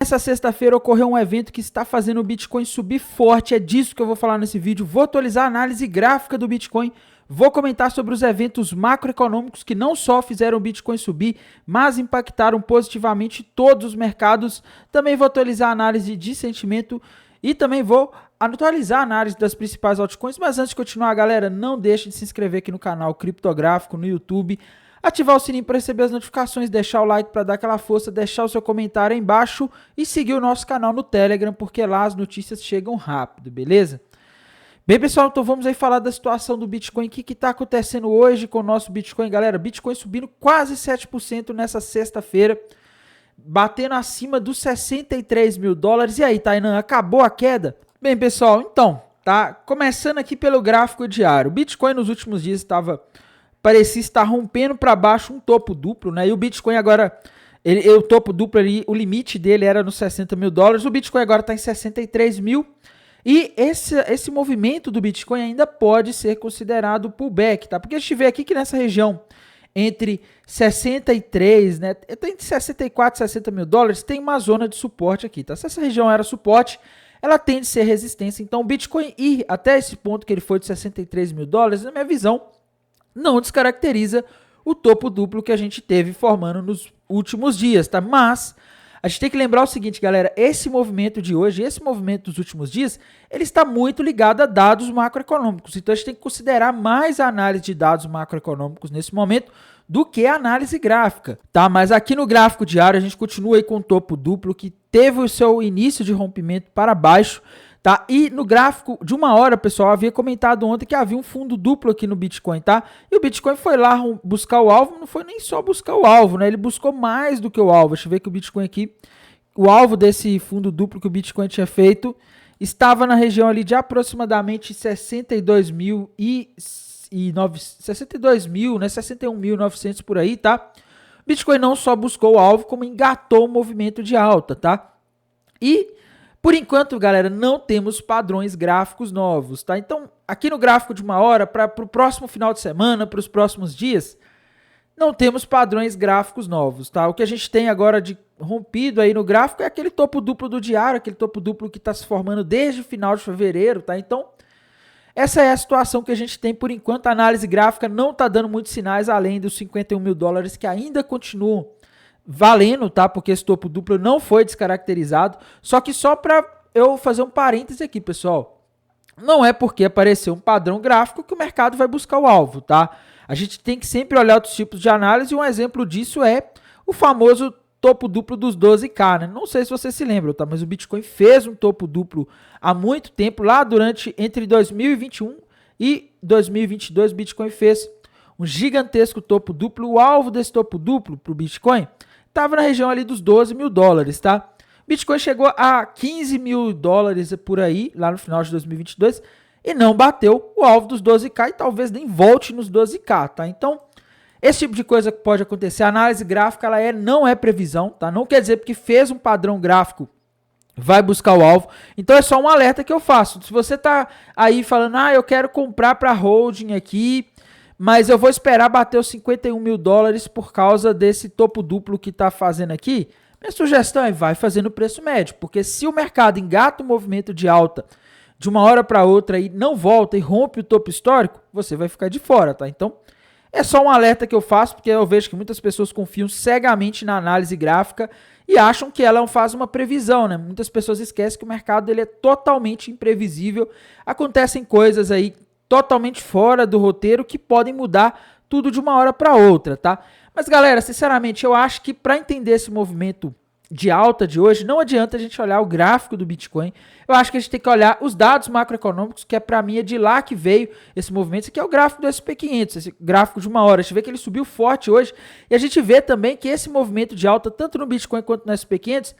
Essa sexta-feira ocorreu um evento que está fazendo o Bitcoin subir forte, é disso que eu vou falar nesse vídeo. Vou atualizar a análise gráfica do Bitcoin, vou comentar sobre os eventos macroeconômicos que não só fizeram o Bitcoin subir, mas impactaram positivamente todos os mercados. Também vou atualizar a análise de sentimento e também vou atualizar a análise das principais altcoins. Mas antes de continuar, galera, não deixe de se inscrever aqui no canal Criptográfico no YouTube, ativar o sininho para receber as notificações, deixar o like para dar aquela força, deixar o seu comentário aí embaixo e seguir o nosso canal no Telegram, porque lá as notícias chegam rápido, beleza? Bem, pessoal, então vamos aí falar da situação do Bitcoin. O que está acontecendo hoje com o nosso Bitcoin, galera? Bitcoin subindo quase 7% nessa sexta-feira, batendo acima dos 63 mil dólares. E aí, Tainan, acabou a queda? Bem, pessoal, então, tá começando aqui pelo gráfico diário. O Bitcoin nos últimos dias parecia estar rompendo para baixo um topo duplo, né? E o Bitcoin agora, o topo duplo ali, o limite dele era nos 60 mil dólares, o Bitcoin agora está em 63 mil. E esse movimento do Bitcoin ainda pode ser considerado pullback, tá? Porque a gente vê aqui que nessa região entre 63, né? Entre 64 e 60 mil dólares, tem uma zona de suporte aqui, tá? Se essa região era suporte, ela tende a ser resistência. Então o Bitcoin ir até esse ponto que ele foi de 63 mil dólares, na minha visão, não descaracteriza o topo duplo que a gente teve formando nos últimos dias, tá? Mas a gente tem que lembrar o seguinte, galera, esse movimento de hoje, esse movimento dos últimos dias, ele está muito ligado a dados macroeconômicos. Então a gente tem que considerar mais a análise de dados macroeconômicos nesse momento do que a análise gráfica, tá? Mas aqui no gráfico diário a gente continua aí com o topo duplo que teve o seu início de rompimento para baixo, tá? E no gráfico de uma hora, pessoal, havia comentado ontem que havia um fundo duplo aqui no Bitcoin, tá? E o Bitcoin foi lá buscar o alvo, não foi nem só buscar o alvo, né? Ele buscou mais do que o alvo. Deixa eu ver que o Bitcoin aqui, o alvo desse fundo duplo que o Bitcoin tinha feito, estava na região ali de aproximadamente 62 mil, né? 61.900 por aí, tá? O Bitcoin não só buscou o alvo, como engatou o movimento de alta, tá? E por enquanto, galera, não temos padrões gráficos novos, tá? Então, aqui no gráfico de uma hora, para o próximo final de semana, para os próximos dias, não temos padrões gráficos novos, tá? O que a gente tem agora de rompido aí no gráfico é aquele topo duplo do diário, aquele topo duplo que está se formando desde o final de fevereiro, tá? Então, essa é a situação que a gente tem por enquanto. A análise gráfica não está dando muitos sinais, além dos 51 mil dólares que ainda continuam valendo, tá? Porque esse topo duplo não foi descaracterizado. Só que só para eu fazer um parêntese aqui, pessoal. Não é porque apareceu um padrão gráfico que o mercado vai buscar o alvo, tá? A gente tem que sempre olhar outros tipos de análise e um exemplo disso é o famoso topo duplo dos 12K, né? Não sei se você se lembra, tá? Mas o Bitcoin fez um topo duplo há muito tempo, lá entre 2021 e 2022, o Bitcoin fez um gigantesco topo duplo. O alvo desse topo duplo para o Bitcoin estava na região ali dos 12 mil dólares, tá? Bitcoin chegou a 15 mil dólares por aí, lá no final de 2022, e não bateu o alvo dos 12K e talvez nem volte nos 12K, tá? Então, esse tipo de coisa que pode acontecer. A análise gráfica ela não é previsão, tá? Não quer dizer porque fez um padrão gráfico vai buscar o alvo. Então é só um alerta que eu faço. Se você tá aí falando, eu quero comprar para holding aqui, mas eu vou esperar bater os 51 mil dólares por causa desse topo duplo que está fazendo aqui, minha sugestão é vai fazendo o preço médio, porque se o mercado engata um movimento de alta de uma hora para outra e não volta e rompe o topo histórico, você vai ficar de fora, tá? Então, é só um alerta que eu faço, porque eu vejo que muitas pessoas confiam cegamente na análise gráfica e acham que ela faz uma previsão, né? Muitas pessoas esquecem que o mercado ele é totalmente imprevisível, acontecem coisas aí totalmente fora do roteiro que podem mudar tudo de uma hora para outra, tá? Mas galera, sinceramente, eu acho que para entender esse movimento de alta de hoje, não adianta a gente olhar o gráfico do Bitcoin. Eu acho que a gente tem que olhar os dados macroeconômicos, que é para mim é de lá que veio esse movimento. Esse aqui é o gráfico do SP500, esse gráfico de uma hora. A gente vê que ele subiu forte hoje e a gente vê também que esse movimento de alta, tanto no Bitcoin quanto no SP500,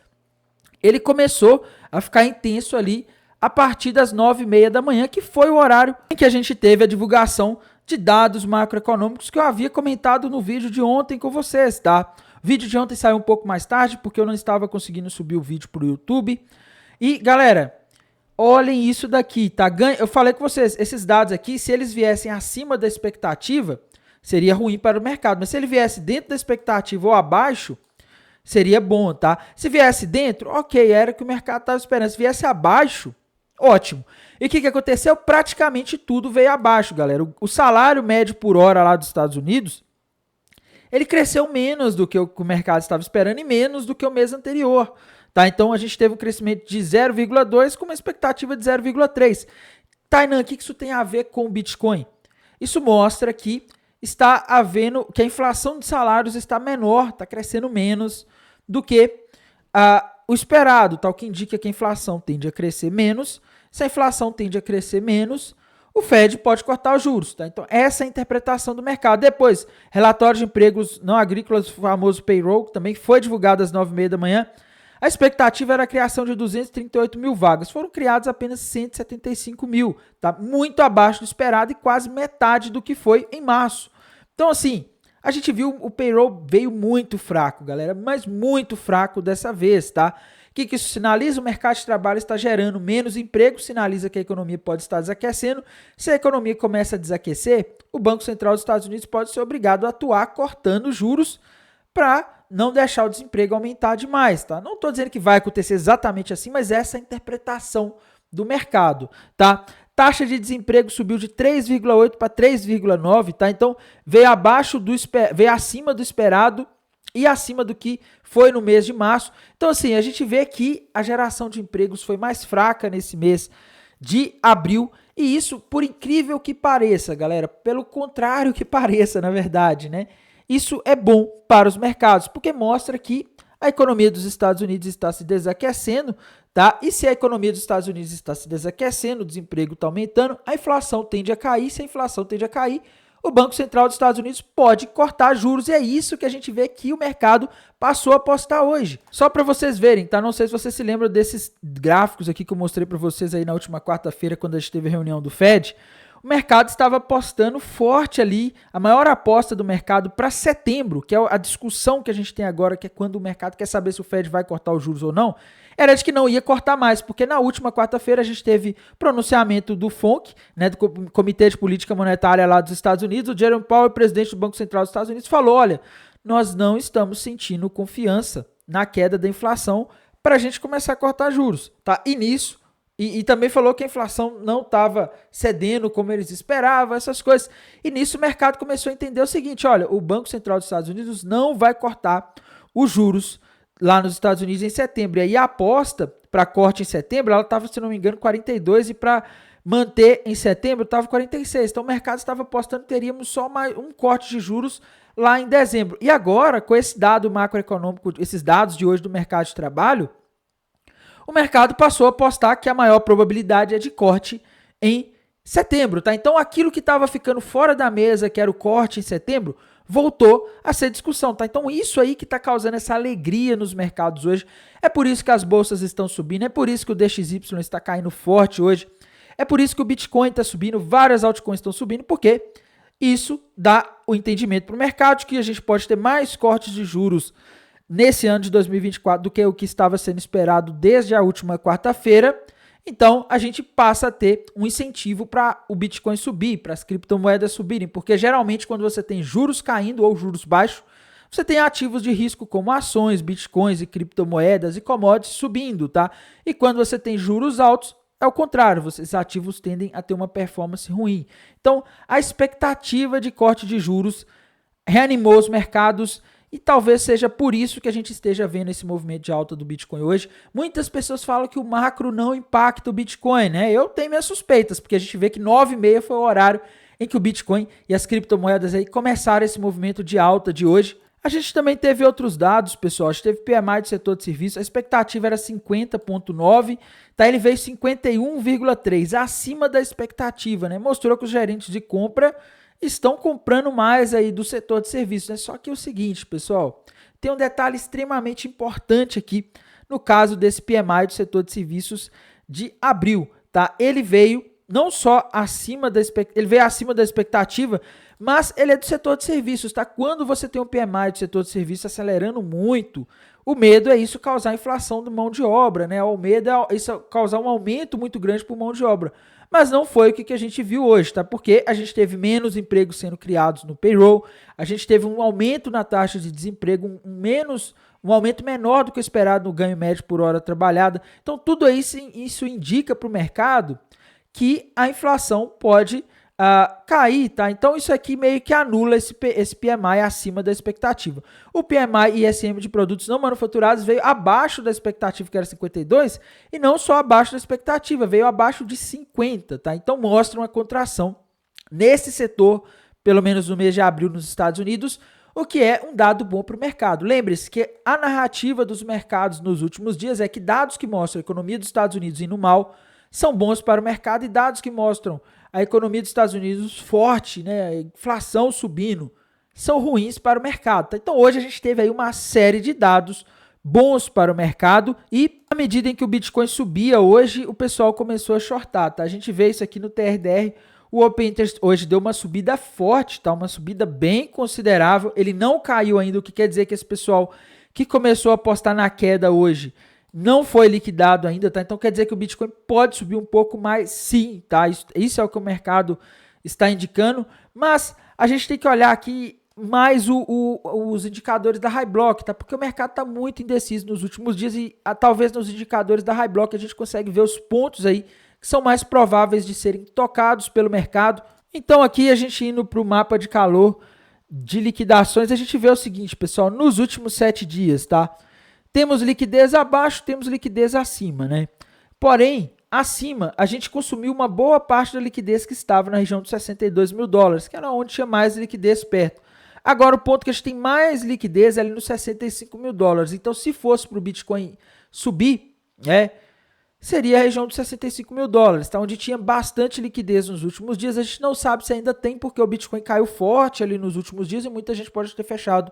ele começou a ficar intenso ali a partir das 9h30 da manhã, que foi o horário em que a gente teve a divulgação de dados macroeconômicos que eu havia comentado no vídeo de ontem com vocês, tá? O vídeo de ontem saiu um pouco mais tarde, porque eu não estava conseguindo subir o vídeo para o YouTube. E, galera, olhem isso daqui, tá? Eu falei com vocês, esses dados aqui, se eles viessem acima da expectativa, seria ruim para o mercado. Mas se ele viesse dentro da expectativa ou abaixo, seria bom, tá? Se viesse dentro, ok, era o que o mercado estava esperando. Se viesse abaixo, ótimo. E o que aconteceu? Praticamente tudo veio abaixo, galera. O salário médio por hora lá dos Estados Unidos, ele cresceu menos do que o mercado estava esperando e menos do que o mês anterior, tá? Então a gente teve um crescimento de 0,2 com uma expectativa de 0,3. Tainan, o que isso tem a ver com o Bitcoin? Isso mostra que está havendo, que a inflação de salários está menor, está crescendo menos do que o esperado, tal que indica que a inflação tende a crescer menos. Se a inflação tende a crescer menos, o Fed pode cortar os juros, tá? Então, essa é a interpretação do mercado. Depois, relatório de empregos não agrícolas, o famoso payroll, que também foi divulgado às 9h30 da manhã. A expectativa era a criação de 238 mil vagas. Foram criadas apenas 175 mil, tá? Muito abaixo do esperado e quase metade do que foi em março. Então, assim, a gente viu o payroll veio muito fraco, galera, mas muito fraco dessa vez, tá? O que isso sinaliza? O mercado de trabalho está gerando menos emprego, sinaliza que a economia pode estar desaquecendo. Se a economia começa a desaquecer, o Banco Central dos Estados Unidos pode ser obrigado a atuar cortando juros para não deixar o desemprego aumentar demais, tá? Não estou dizendo que vai acontecer exatamente assim, mas essa é a interpretação do mercado, tá? Taxa de desemprego subiu de 3,8 para 3,9, tá? Então veio acima do esperado e acima do que foi no mês de março. Então, assim, a gente vê que a geração de empregos foi mais fraca nesse mês de abril. E isso, por incrível que pareça, galera, pelo contrário que pareça, na verdade, né? Isso é bom para os mercados, porque mostra que a economia dos Estados Unidos está se desaquecendo, tá? E se a economia dos Estados Unidos está se desaquecendo, o desemprego está aumentando, a inflação tende a cair. Se a inflação tende a cair, o Banco Central dos Estados Unidos pode cortar juros, e é isso que a gente vê que o mercado passou a apostar hoje. Só para vocês verem, tá? Não sei se vocês se lembram desses gráficos aqui que eu mostrei para vocês aí na última quarta-feira, quando a gente teve a reunião do Fed. O mercado estava apostando forte ali, a maior aposta do mercado para setembro, que é a discussão que a gente tem agora, que é quando o mercado quer saber se o Fed vai cortar os juros ou não, era de que não ia cortar mais, porque na última quarta-feira a gente teve pronunciamento do FONC, né, do Comitê de Política Monetária lá dos Estados Unidos. O Jerome Powell, presidente do Banco Central dos Estados Unidos, falou: olha, nós não estamos sentindo confiança na queda da inflação para a gente começar a cortar juros, tá? E nisso, e também falou que a inflação não estava cedendo como eles esperavam, essas coisas. E nisso o mercado começou a entender o seguinte: olha, o Banco Central dos Estados Unidos não vai cortar os juros lá nos Estados Unidos em setembro. E aí a aposta para corte em setembro, ela estava, se não me engano, 42, e para manter em setembro estava 46. Então o mercado estava apostando que teríamos só um corte de juros lá em dezembro. E agora, com esse dado macroeconômico, esses dados de hoje do mercado de trabalho, o mercado passou a apostar que a maior probabilidade é de corte em setembro, tá? Então aquilo que estava ficando fora da mesa, que era o corte em setembro, voltou a ser discussão, tá? Então isso aí que está causando essa alegria nos mercados hoje. É por isso que as bolsas estão subindo, é por isso que o DXY está caindo forte hoje, é por isso que o Bitcoin está subindo, várias altcoins estão subindo, porque isso dá o entendimento para o mercado de que a gente pode ter mais cortes de juros nesse ano de 2024 do que o que estava sendo esperado desde a última quarta-feira. Então, a gente passa a ter um incentivo para o Bitcoin subir, para as criptomoedas subirem, porque geralmente quando você tem juros caindo ou juros baixos, você tem ativos de risco como ações, bitcoins e criptomoedas e commodities subindo, tá? E quando você tem juros altos, é o contrário, esses ativos tendem a ter uma performance ruim. Então, a expectativa de corte de juros reanimou os mercados. E talvez seja por isso que a gente esteja vendo esse movimento de alta do Bitcoin hoje. Muitas pessoas falam que o macro não impacta o Bitcoin, né? Eu tenho minhas suspeitas, porque a gente vê que 9h30 foi o horário em que o Bitcoin e as criptomoedas aí começaram esse movimento de alta de hoje. A gente também teve outros dados, pessoal. A gente teve PMI do setor de serviços, a expectativa era 50,9, tá? Ele veio 51,3, acima da expectativa, né? Mostrou que os gerentes de compra estão comprando mais aí do setor de serviços, né? Só que é o seguinte, pessoal, tem um detalhe extremamente importante aqui no caso desse PMI do setor de serviços de abril, tá? Ele veio não só acima da expectativa, mas ele é do setor de serviços, tá? Quando você tem um PMI do setor de serviços acelerando muito, o medo é isso causar inflação de mão de obra, né? O medo é isso causar um aumento muito grande por mão de obra. mas não foi o que a gente viu hoje, tá? Porque a gente teve menos empregos sendo criados no payroll, a gente teve um aumento na taxa de desemprego, um aumento menor do que o esperado no ganho médio por hora trabalhada. Então, tudo isso indica para o mercado que a inflação pode cair, tá? Então, isso aqui meio que anula esse PMI acima da expectativa. O PMI ISM de produtos não manufaturados veio abaixo da expectativa, que era 52, e não só abaixo da expectativa, veio abaixo de 50, tá? Então, mostra uma contração nesse setor, pelo menos no mês de abril nos Estados Unidos, o que é um dado bom para o mercado. Lembre-se que a narrativa dos mercados nos últimos dias é que dados que mostram a economia dos Estados Unidos indo mal são bons para o mercado, e dados que mostram a economia dos Estados Unidos forte, né, a inflação subindo, são ruins para o mercado. Então hoje a gente teve aí uma série de dados bons para o mercado, e à medida em que o Bitcoin subia hoje, o pessoal começou a shortar, tá? A gente vê isso aqui no TRDR. O Open Interest hoje deu uma subida forte, tá? Uma subida bem considerável. Ele não caiu ainda, o que quer dizer que esse pessoal que começou a apostar na queda hoje não foi liquidado ainda, tá? Então quer dizer que o Bitcoin pode subir um pouco mais, sim, tá? Isso é o que o mercado está indicando, mas a gente tem que olhar aqui mais os indicadores da High Block, tá? Porque o mercado está muito indeciso nos últimos dias, e talvez nos indicadores da High Block a gente consegue ver os pontos aí que são mais prováveis de serem tocados pelo mercado. Então aqui a gente indo para o mapa de calor de liquidações, a gente vê o seguinte, pessoal, nos últimos 7 dias, tá? Temos liquidez abaixo, temos liquidez acima, né? Porém, acima, a gente consumiu uma boa parte da liquidez que estava na região dos 62 mil dólares, que era onde tinha mais liquidez perto. Agora, o ponto que a gente tem mais liquidez é ali nos 65 mil dólares. Então, se fosse para o Bitcoin subir, seria a região dos 65 mil dólares, tá? Onde tinha bastante liquidez nos últimos dias. A gente não sabe se ainda tem, porque o Bitcoin caiu forte ali nos últimos dias e muita gente pode ter fechado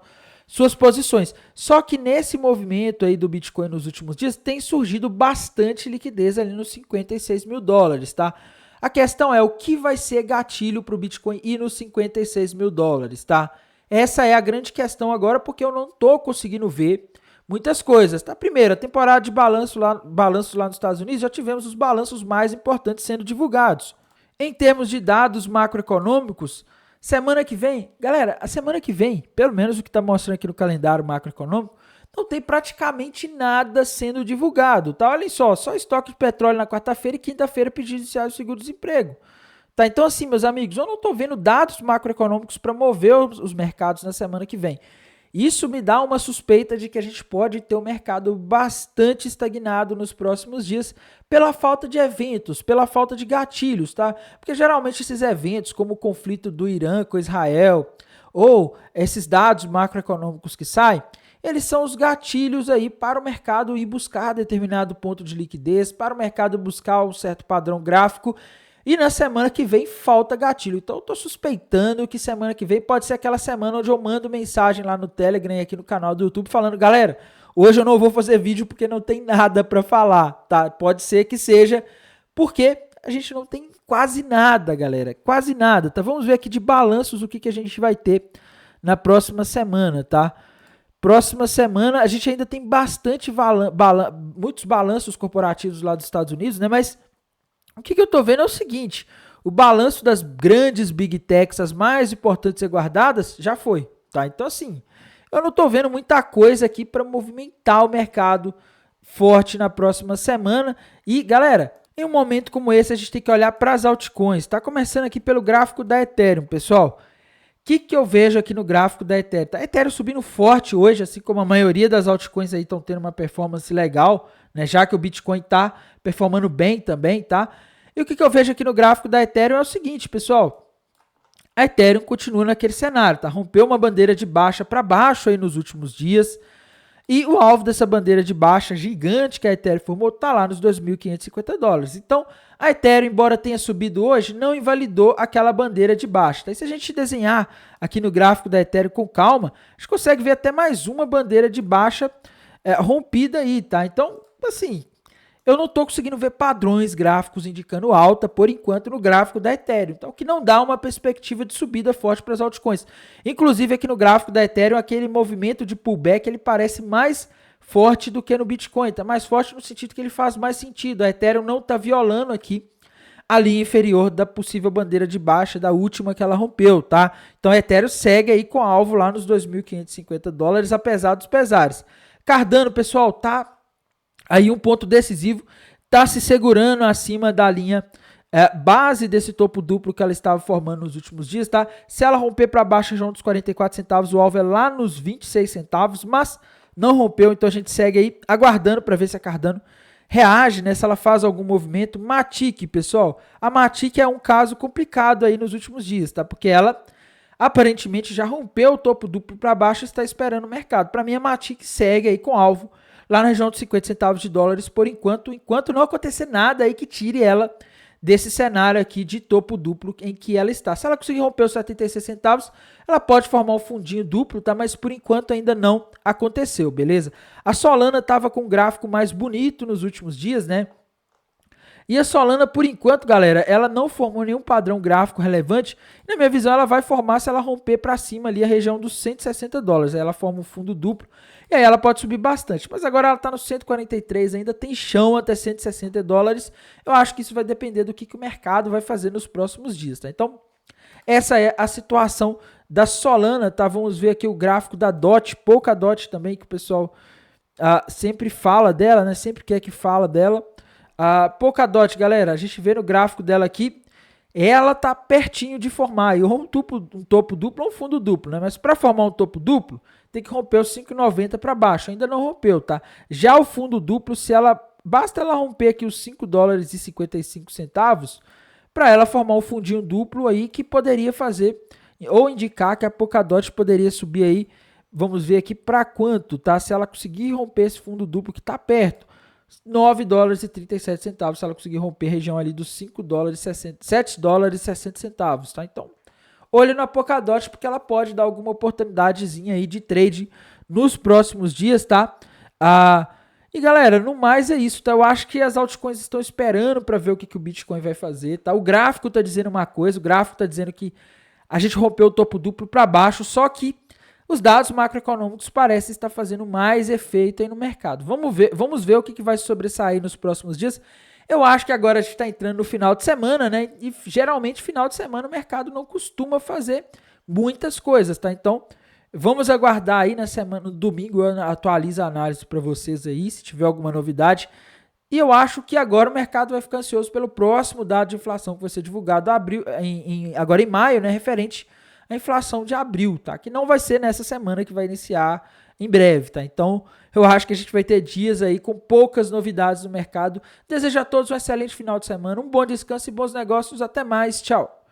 suas posições. Só que nesse movimento aí do Bitcoin nos últimos dias, tem surgido bastante liquidez ali nos 56 mil dólares, tá? A questão é o que vai ser gatilho para o Bitcoin ir nos 56 mil dólares, tá? Essa é a grande questão agora, porque eu não estou conseguindo ver muitas coisas, tá? Primeiro, a temporada de balanço lá nos Estados Unidos, já tivemos os balanços mais importantes sendo divulgados. Em termos de dados macroeconômicos, semana que vem, galera, a semana que vem, pelo menos o que está mostrando aqui no calendário macroeconômico, não tem praticamente nada sendo divulgado, tá? Olhem só estoque de petróleo na quarta-feira e quinta-feira pedidos iniciais do seguro-desemprego. Tá? Então assim, meus amigos, eu não estou vendo dados macroeconômicos para mover os mercados na semana que vem. Isso me dá uma suspeita de que a gente pode ter um mercado bastante estagnado nos próximos dias pela falta de eventos, pela falta de gatilhos, tá? Porque geralmente esses eventos, como o conflito do Irã com Israel, ou esses dados macroeconômicos que saem, eles são os gatilhos aí para o mercado ir buscar determinado ponto de liquidez, para o mercado buscar um certo padrão gráfico. E na semana que vem falta gatilho. Então eu tô suspeitando que semana que vem pode ser aquela semana onde eu mando mensagem lá no Telegram e aqui no canal do YouTube falando: galera, hoje eu não vou fazer vídeo porque não tem nada para falar, tá? Pode ser que seja porque a gente não tem quase nada, galera. Quase nada, tá? Vamos ver aqui de balanços o que a gente vai ter na próxima semana, tá? Próxima semana a gente ainda tem bastante muitos balanços corporativos lá dos Estados Unidos, né? Mas o que eu estou vendo é o seguinte: o balanço das grandes Big Techs, as mais importantes e guardadas, já foi, tá? Então assim, eu não estou vendo muita coisa aqui para movimentar o mercado forte na próxima semana. E galera, em um momento como esse a gente tem que olhar para as altcoins. Tá começando aqui pelo gráfico da Ethereum, pessoal. O que eu vejo aqui no gráfico da Ethereum? Tá? A Ethereum subindo forte hoje, assim como a maioria das altcoins aí estão tendo uma performance legal, né? Já que o Bitcoin está performando bem também, tá? E o que eu vejo aqui no gráfico da Ethereum é o seguinte, pessoal. A Ethereum continua naquele cenário, tá? Rompeu uma bandeira de baixa para baixo aí nos últimos dias. E o alvo dessa bandeira de baixa gigante que a Ethereum formou está lá nos 2.550 dólares. Então, a Ethereum, embora tenha subido hoje, não invalidou aquela bandeira de baixa. Tá? E se a gente desenhar aqui no gráfico da Ethereum com calma, a gente consegue ver até mais uma bandeira de baixa rompida aí, tá? Então, assim, eu não estou conseguindo ver padrões gráficos indicando alta, por enquanto, no gráfico da Ethereum. Então, o que não dá uma perspectiva de subida forte para as altcoins. Inclusive, aqui no gráfico da Ethereum, aquele movimento de pullback, ele parece mais forte do que no Bitcoin. Tá mais forte no sentido que ele faz mais sentido. A Ethereum não está violando aqui a linha inferior da possível bandeira de baixa da última que ela rompeu, tá? Então a Ethereum segue aí com alvo lá nos 2.550 dólares, apesar dos pesares. Cardano, pessoal, tá aí um ponto decisivo, tá se segurando acima da linha base desse topo duplo que ela estava formando nos últimos dias, tá? Se ela romper para baixo já dos 44 centavos, o alvo é lá nos 26 centavos, mas não rompeu, então a gente segue aí aguardando para ver se a Cardano reage, né? Se ela faz algum movimento. Matic, pessoal, a Matic é um caso complicado aí nos últimos dias, tá? Porque ela aparentemente já rompeu o topo duplo para baixo e está esperando o mercado. Para mim, a Matic segue aí com alvo lá na região dos 50 centavos de dólares por enquanto não acontecer nada aí que tire ela desse cenário aqui de topo duplo em que ela está. Se ela conseguir romper os 76 centavos, ela pode formar um fundinho duplo, tá? Mas por enquanto ainda não aconteceu, beleza? A Solana estava com um gráfico mais bonito nos últimos dias, né? E a Solana, por enquanto, galera, ela não formou nenhum padrão gráfico relevante. Na minha visão, ela vai formar se ela romper para cima ali a região dos 160 dólares. Aí ela forma um fundo duplo e aí ela pode subir bastante. Mas agora ela está no 143, ainda tem chão até 160 dólares. Eu acho que isso vai depender do que o mercado vai fazer nos próximos dias, tá? Então, essa é a situação da Solana, tá? Vamos ver aqui o gráfico da DOT, Polkadot também, que o pessoal sempre fala dela, né? Sempre quer que fala dela. A Polkadot, galera, a gente vê no gráfico dela aqui, ela tá pertinho de formar um topo duplo ou um fundo duplo, né? Mas para formar um topo duplo, tem que romper os 5,90 para baixo. Ainda não rompeu, tá? Já o fundo duplo, basta ela romper aqui os 5 dólares e 55 centavos para ela formar um fundinho duplo aí que poderia fazer ou indicar que a Polkadot poderia subir aí. Vamos ver aqui para quanto, tá? Se ela conseguir romper esse fundo duplo que tá perto, 9 dólares e 37 centavos, se ela conseguir romper a região ali dos 5 dólares e 60, 7 dólares e 60 centavos, tá? Então, olho na Polkadot porque ela pode dar alguma oportunidadezinha aí de trade nos próximos dias, tá? E galera, no mais é isso, tá? Eu acho que as altcoins estão esperando para ver o que o Bitcoin vai fazer, tá? O gráfico tá dizendo uma coisa, o gráfico tá dizendo que a gente rompeu o topo duplo para baixo, só que os dados macroeconômicos parecem estar fazendo mais efeito aí no mercado. Vamos ver o que vai sobressair nos próximos dias. Eu acho que agora a gente está entrando no final de semana, né? E geralmente final de semana o mercado não costuma fazer muitas coisas, tá? Então, vamos aguardar aí na semana, no domingo eu atualizo a análise para vocês aí, se tiver alguma novidade. E eu acho que agora o mercado vai ficar ansioso pelo próximo dado de inflação que vai ser divulgado agora em maio, né? Referente a inflação de abril, tá? Que não vai ser nessa semana, que vai iniciar em breve, tá? Então, eu acho que a gente vai ter dias aí com poucas novidades no mercado. Desejo a todos um excelente final de semana, um bom descanso e bons negócios. Até mais, tchau!